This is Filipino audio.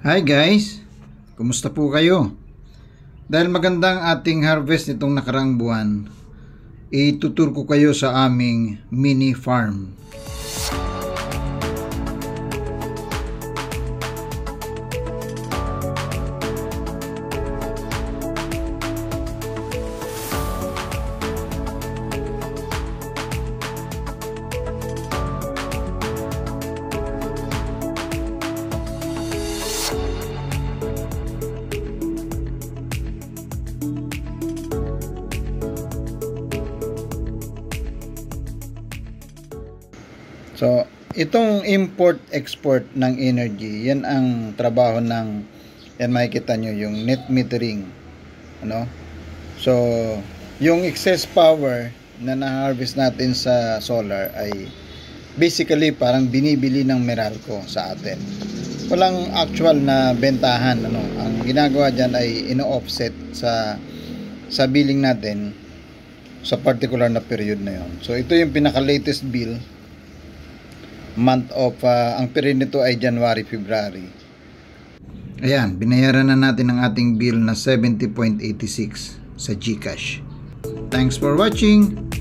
Hi guys, kumusta po kayo? Dahil magandang ating harvest nitong nakaraang buwan, itutur ko kayo sa aming mini farm. So, itong import-export ng energy, yan ang trabaho ng, yan makikita nyo, yung net metering. Ano? So, yung excess power na na-harvest natin sa solar ay basically parang binibili ng Meralco sa atin. Walang actual na bentahan. Ano? Ang ginagawa dyan ay ino-offset sa billing natin sa particular na period na yun. So, ito yung pinaka-latest bill. Month of ang period nito ay January, February. Ayan, binayaran na natin ang ating bill na 70.86 sa GCash. Thanks for watching.